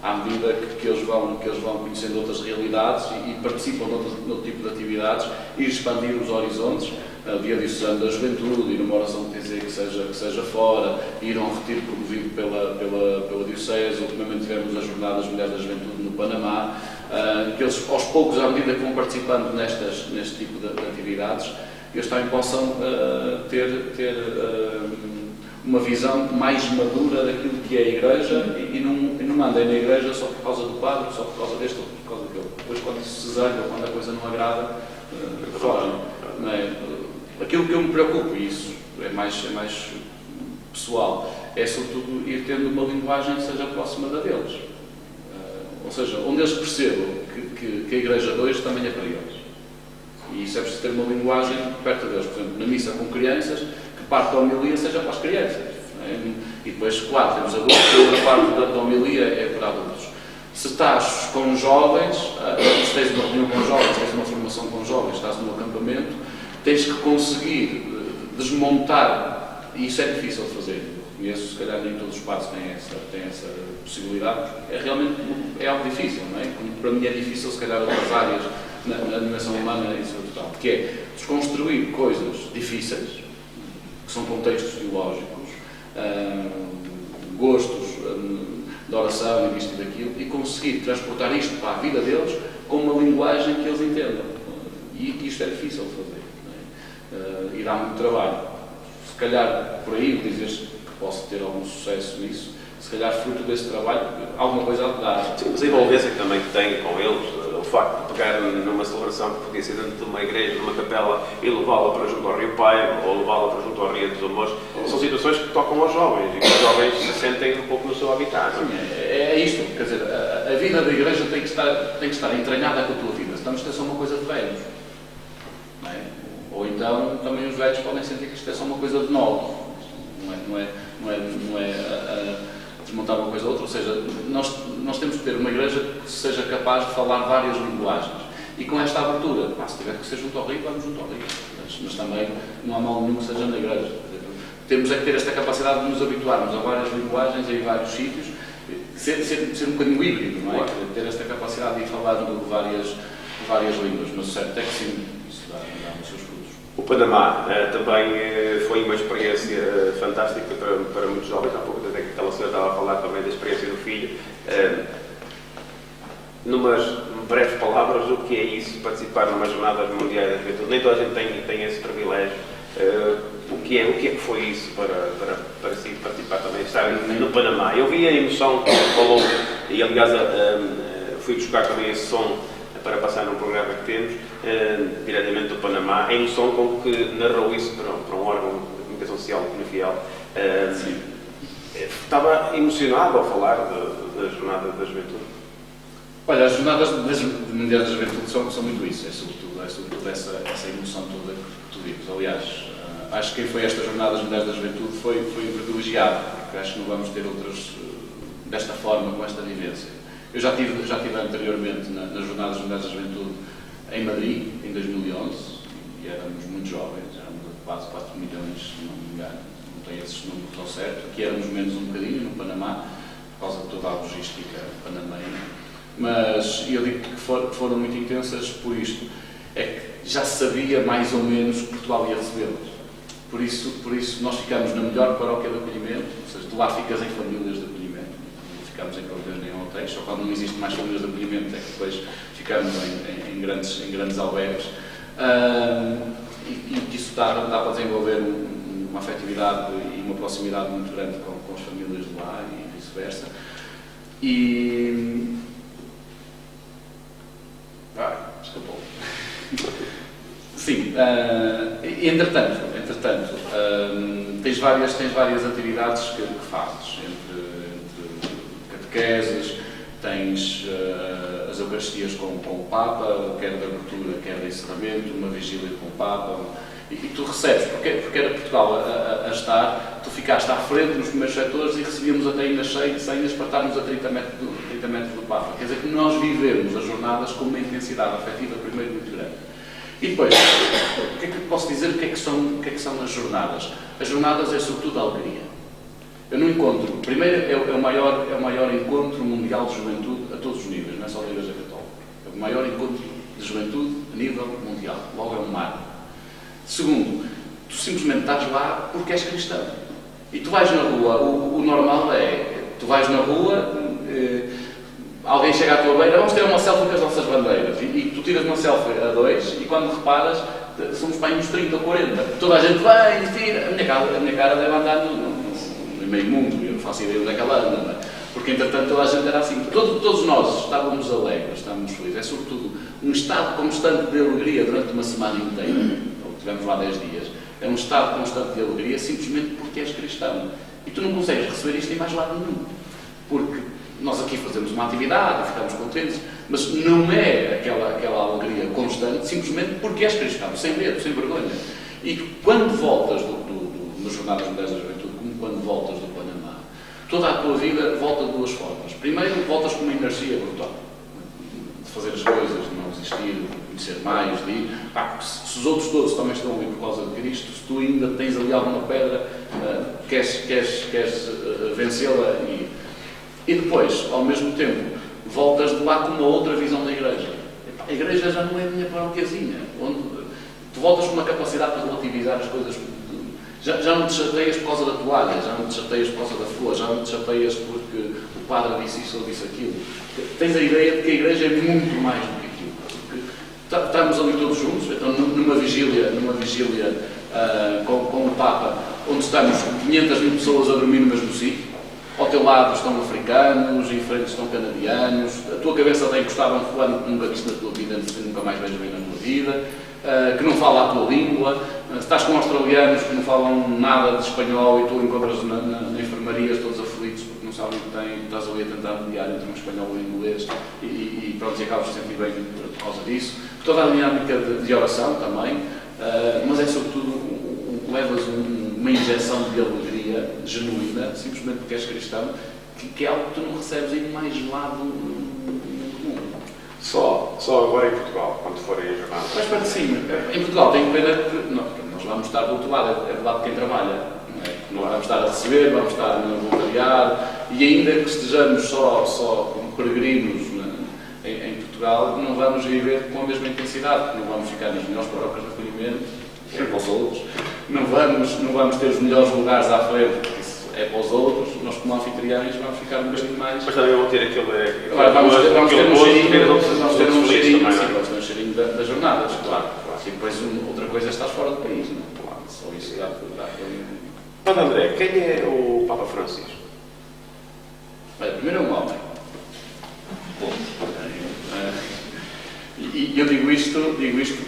Speaker 2: à medida que eles vão conhecendo outras realidades e participam de outro tipo de atividades, e expandir os horizontes, dia diocesano da juventude, ir a uma oração de TZ que seja fora, ir a um retiro promovido pela diocese. Ultimamente tivemos as jornadas Mulheres da Juventude no Panamá, que eles, aos poucos, à medida que vão participando neste tipo de atividades, eles também possam ter uma visão mais madura daquilo que é a Igreja e não andem na Igreja só por causa do padre, só por causa deste ou por causa daquele. Depois, quando isso se zanga, quando a coisa não agrada, fogem. Não é? Aquilo que eu me preocupo, e isso é mais pessoal, é sobretudo ir tendo uma linguagem que seja próxima da deles. Ou seja, onde eles percebam que a Igreja de hoje também é para eles. E isso é preciso ter uma linguagem perto deles. Por exemplo, na missa com crianças, que parte da homilia seja para as crianças. Não é? E depois, claro, temos adultos, e outra parte da homilia é para adultos. Se estás com jovens, se tens uma reunião com jovens, tens uma formação com jovens, estás num acampamento, tens que conseguir desmontar, e isso é difícil de fazer. Conheço, se calhar nem todos os padres têm essa possibilidade, porque realmente é algo difícil, não é? Como para mim é difícil, se calhar, outras áreas na dimensão humana, isso é total. Que é desconstruir coisas difíceis, que são contextos teológicos, gostos, de oração e disto e daquilo, e conseguir transportar isto para a vida deles com uma linguagem que eles entendam. E isto é difícil de fazer, não é? E dá muito trabalho. Se calhar, por aí, dizes que posso ter algum sucesso nisso, se calhar fruto desse trabalho, alguma coisa a dar.
Speaker 1: Sim, mas a envolvência que também tem com eles, o facto de pegar numa celebração que podia ser dentro de uma igreja, numa capela, e levá-la para junto ao Rio Pai, ou levá-la para junto ao Rio dos Amores, são situações que tocam aos jovens, e que os jovens se sentem um pouco no seu habitat.
Speaker 2: Sim, é isto, quer dizer, a vida da igreja tem que estar entranhada com a tua vida, senão isto é só uma coisa de velhos. Não é? Ou então, também os velhos podem sentir que isto é só uma coisa de novos. Não é desmontar uma coisa ou outra, ou seja, nós temos que ter uma igreja que seja capaz de falar várias linguagens. E com esta abertura, se tiver que ser junto ao Rio, vamos junto ao Rio. Mas também não há mal nenhum que seja na igreja. Temos é que ter esta capacidade de nos habituarmos a várias linguagens e a vários sítios, ser um bocadinho híbrido, não é? Ter esta capacidade de ir falando várias línguas, mas o certo é que sim, isso dá os seus frutos.
Speaker 1: O Panamá também foi uma experiência fantástica para muitos jovens. Há pouco tempo que aquela senhora estava a falar também da experiência do filho. Numas breves palavras, o que é isso, participar numa jornada mundial da juventude? Nem toda a gente tem esse privilégio. O que é que foi isso para si participar também, estar no Panamá? Eu vi a emoção que falou, e aliás fui buscar também esse som para passar num programa que temos, diretamente do Panamá, a emoção com que narrou isso para um órgão de comunicação social comercial. Estava emocionado ao falar da Jornada da Juventude.
Speaker 2: Olha, as Jornadas Mundiais da Juventude são muito isso, é sobretudo essa emoção toda que tu vives. Aliás, acho que quem foi a estas Jornadas Mundiais da Juventude foi um privilegiado, porque acho que não vamos ter outras desta forma, com esta vivência. Eu já tive anteriormente nas Jornadas Mundiais da Juventude em Madrid, em 2011, e éramos muito jovens, éramos quase 4 milhões, se não me engano, não tenho esses números ao certo. Aqui éramos menos um bocadinho, no Panamá, por causa de toda a logística panameira. Mas eu digo que foram muito intensas por isto, é que já se sabia mais ou menos que Portugal ia recebê-los. Por isso nós ficamos na melhor paróquia de acolhimento, ou seja, tu lá ficas em famílias de acolhimento, ficamos em pavilhões nem em hotéis, só quando não existe mais famílias de acolhimento é que depois ficamos em grandes albergues. E isso dá para desenvolver uma afetividade e uma proximidade muito grande com as famílias de lá e vice-versa. Escapou. Sim, entretanto, tens várias atividades que fazes, entre catequeses, tens as Eucaristias com o Papa, quer da abertura, quer de encerramento, uma vigília com o Papa, e tu recebes, porque era Portugal a estar, tu ficaste à frente nos primeiros setores e recebíamos até ainda senhas para estarmos a 30 metros do Papa. Quer dizer que nós vivemos as jornadas com uma intensidade afetiva, primeiro, muito grande. E depois, o que é que posso dizer? O que é que são as jornadas? As jornadas é sobretudo a alegria. Eu não encontro, primeiro é o maior encontro mundial de juventude a todos os níveis, não é só da Igreja Católica. É o maior encontro de juventude a nível mundial. Logo é um marco. Segundo, tu simplesmente estás lá porque és cristão. E tu vais na rua, o normal é, tu vais na rua, alguém chega à tua beira, vamos ter uma selfie com as nossas bandeiras. E tu tiras uma selfie a dois e quando reparas, somos para aí uns 30 ou 40. Toda a gente vai e tira. A minha cara deve andar no meio mundo, eu não faço ideia onde é que ela anda, não é? Porque entretanto toda a gente era assim. Todos nós estávamos alegres, estávamos felizes. É sobretudo um estado constante de alegria durante uma semana inteira. Tivemos lá 10 dias. É um estado constante de alegria simplesmente porque és cristão. E tu não consegues receber isto em mais lado nenhum. Porque nós aqui fazemos uma atividade e ficamos contentes, mas não é aquela alegria constante simplesmente porque és cristão, sem medo, sem vergonha. E quando voltas nas Jornadas Mundiais da Juventude, como quando voltas do Panamá, toda a tua vida volta de duas formas. Primeiro, voltas com uma energia brutal. De fazer as coisas, de não desistir, de conhecer mais, de ir. Se os outros todos também estão ali por causa de Cristo, se tu ainda tens ali alguma pedra, queres vencê-la e depois, ao mesmo tempo, voltas de lá com uma outra visão da Igreja. A Igreja já não é a minha paróquiazinha, onde tu voltas com uma capacidade de relativizar as coisas. Já não te chateias por causa da toalha, já não te chateias por causa da flor, já não te chateias porque o o padre disse isso ou disse aquilo. Tens a ideia de que a igreja é muito mais do que aquilo. Porque estamos ali todos juntos, então numa vigília com o Papa, onde estamos 500 mil pessoas a dormir no mesmo sítio. Ao teu lado estão africanos, em frente estão canadianos, a tua cabeça está encostada a um fulano que nunca viste na tua vida, antes de nunca mais vejo bem na tua vida, que não fala a tua língua, estás com australianos que não falam nada de espanhol e tu encontras na enfermaria todos aflitos porque não sabem o que têm, estás ali a tentar mediar entre um espanhol e um inglês e pronto, e acabas de sentir bem por causa disso. Toda a dinâmica de oração também, mas é sobretudo levas uma injeção de alegria genuína, simplesmente porque és cristão, que é algo que tu não recebes em mais lado no mundo.
Speaker 1: Só agora em Portugal, quando forem a jornada.
Speaker 2: Mas para sim, em Portugal tenho pena que nós vamos estar do outro lado, é do lado de quem trabalha. Não vamos estar a receber, vamos estar a voluntariar, e ainda que estejamos só como peregrinos em Portugal, não vamos viver com a mesma intensidade, porque não vamos ficar nas melhores paróquias de acolhimento, é para os outros, não vamos ter os melhores lugares à frente, porque isso é para os outros, nós como anfitriões vamos ficar um bocadinho mais...
Speaker 1: Mas também vão ter
Speaker 2: vamos ter um cheirinho das jornadas, claro. E depois outra coisa é estar fora do país, não é? Claro, só isso dá para...
Speaker 1: Padre André, quem é o Papa Francisco?
Speaker 2: Olha, primeiro é um homem. E eu digo isto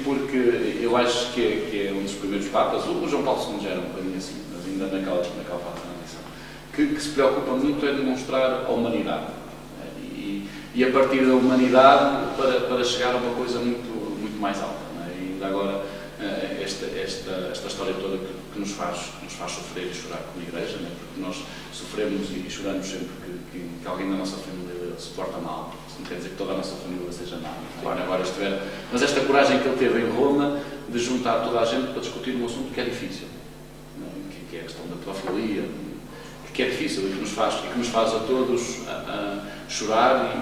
Speaker 2: porque eu acho que é um dos primeiros papas, o João Paulo II já era um bocadinho assim, mas ainda naquela fase da transição, que se preocupa muito em demonstrar a humanidade. E a partir da humanidade para chegar a uma coisa muito mais alta. E ainda agora, esta história toda que nos faz sofrer e chorar como igreja, porque nós sofremos e choramos sempre que alguém da nossa família se porta mal. Não quer dizer que toda a nossa família seja má. Claro. Agora mas esta coragem que ele teve em Roma de juntar toda a gente para discutir um assunto que é difícil, que é a questão da pedofilia, que é difícil e que nos faz a todos chorar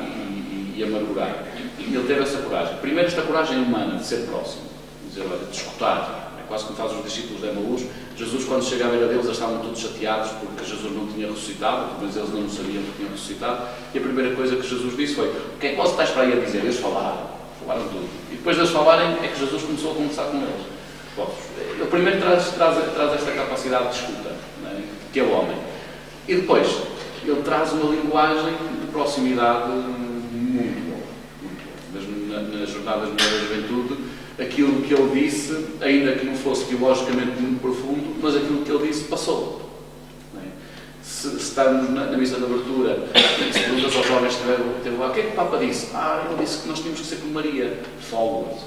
Speaker 2: e amargurar. E ele teve essa coragem. Primeiro, esta coragem humana de ser próximo, de dizer, olha, de escutar. É quase como faz os discípulos de Emaús. Jesus, quando chega à beira deles, eles estavam todos chateados porque Jesus não tinha ressuscitado, mas eles não sabiam que tinha ressuscitado. E a primeira coisa que Jesus disse foi: o que é que você estás para aí a dizer? Eles falaram tudo. E depois de eles falarem, é que Jesus começou a conversar com eles. Bom, ele primeiro traz esta capacidade de escuta, que é o homem. E depois, ele traz uma linguagem de proximidade muito boa. Mesmo nas jornadas da juventude, aquilo que ele disse, ainda que não fosse teologicamente muito profundo, mas aquilo que ele disse passou. Se estamos na missa de abertura, se perguntas aos jovens que esteve lá, o que é que o Papa disse? Ele disse que nós tínhamos que ser como Maria, followers.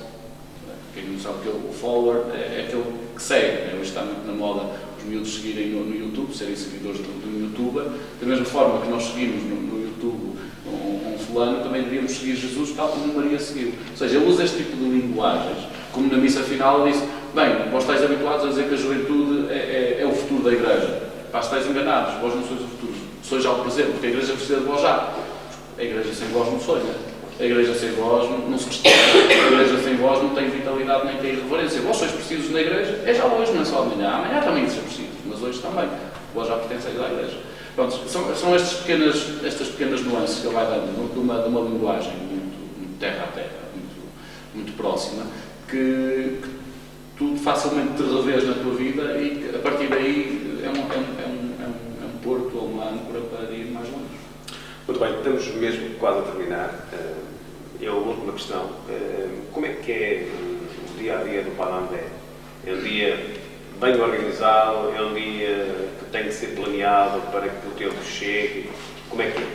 Speaker 2: Quem não sabe que o follower é aquele que segue. Hoje está muito na moda os miúdos seguirem no YouTube, serem seguidores do YouTube. Da mesma forma que nós seguimos no YouTube um fulano, também devíamos seguir Jesus tal como Maria seguiu. Ou seja, ele usa este tipo de linguagens. Como na missa final ele disse: bem, vós estáis habituados a dizer que a juventude é o futuro da igreja. Pá, estáis enganados, vós não sois o futuro, sois já o presente, porque a igreja precisa de vós já. A igreja sem vós não sonha. A igreja sem vós não se restaura. A igreja sem vós não tem vitalidade nem tem irreverência. Vós sois precisos na igreja, é já hoje, não é só amanhã. Amanhã também sois precisos, mas hoje também. Vós já pertenceis à igreja. Pronto, são estas pequenas nuances que ele vai dando de uma linguagem muito terra a terra, muito próxima, que tu facilmente te revês na tua vida e que, a partir daí é um porto ou uma âncora para ir mais longe.
Speaker 1: Muito bem, estamos mesmo quase a terminar. A última questão. Como é que é o dia-a-dia do Padre André? É um dia bem organizado? É um dia que tem que ser planeado para que o tempo chegue? Como é que é?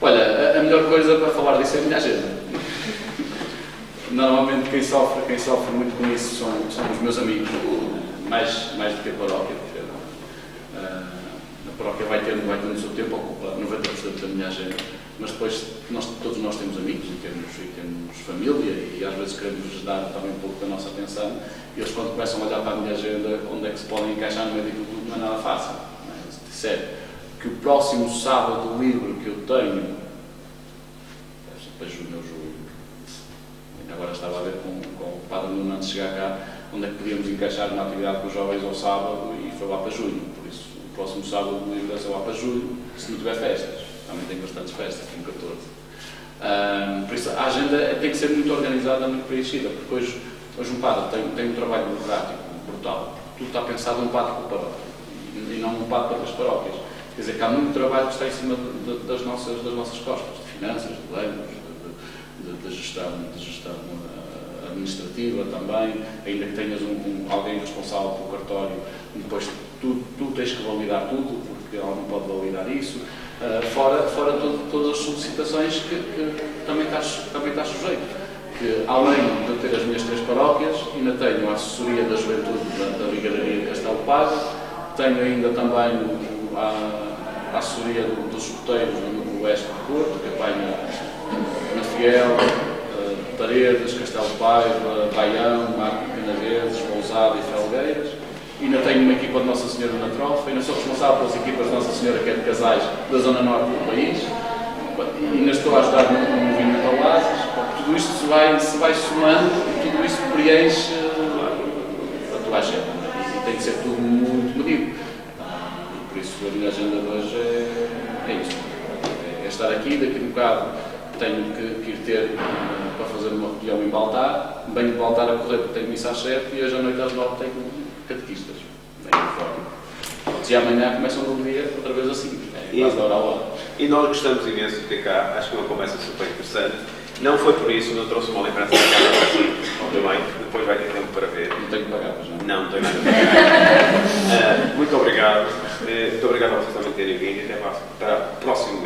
Speaker 2: Olha, a melhor coisa para falar disso é a minha agenda. Normalmente quem sofre muito com isso são os meus amigos, mais do que a paróquia. A paróquia vai ter no seu tempo, ocupa 90% da minha agenda, mas depois todos nós temos amigos e temos família e às vezes queremos dar também um pouco da nossa atenção e eles quando começam a olhar para a minha agenda, onde é que se podem encaixar no meio de tudo, não é nada fácil. Se disser que o próximo sábado livre que eu tenho, deve ser para junho ou julho, agora estava a ver com o Padre Nuno antes de chegar cá, onde é que podíamos encaixar uma atividade com os jovens ao sábado e foi lá para junho. Por isso, o próximo sábado livre é só lá para julho, se não tiver festas. também tenho bastantes festas, tenho 14. Por isso a agenda tem que ser muito organizada, muito preenchida, porque hoje um padre tem um trabalho burocrático brutal. Tudo está pensado num padre por paróquia e não um padre para as paróquias. Quer dizer que há muito trabalho que está em cima das nossas costas, de finanças, de planos, de gestão administrativa também, ainda que tenhas alguém responsável pelo cartório, depois tu tens que validar tudo, porque ela não pode validar isso, fora todas as solicitações que também estás sujeito. Que, além de ter as minhas 3 paróquias, ainda tenho a assessoria da juventude da Vigararia de Castelo Padre, tenho ainda também a assessoria dos escuteiros no Oeste do Porto, que apanha Nafiel, Paredes, Castelo Paiva, Baião, Marco Canaveses, Pousada e Felgueiras. Ainda tenho uma equipa de Nossa Senhora na Trofa, ainda sou responsável pelas equipas de Nossa Senhora, que é de casais da zona norte do país, e ainda estou a ajudar no movimento ao Oásis. Tudo isto se vai somando e tudo isto preenche a tua agenda, e tem que ser tudo muito medido. E por isso a minha agenda de hoje é isto. É estar aqui, daqui a um bocado tenho que ir ter para fazer uma reunião em Baltar, venho de Baltar a correr porque tenho missa às 7 e hoje à noite às 9 tenho catequistas. E amanhã começam no dia outra vez assim, quase da hora a hora.
Speaker 1: E nós gostamos imenso de ter cá, acho que é uma conversa super interessante. Não foi por isso, não trouxe uma lembrança da casa para si, bem, depois vai ter tempo para ver.
Speaker 2: Não tenho que pagar, mas não.
Speaker 1: Não tenho nada a pagar. Muito obrigado. Muito obrigado a vocês também terem vindo e até para o próximo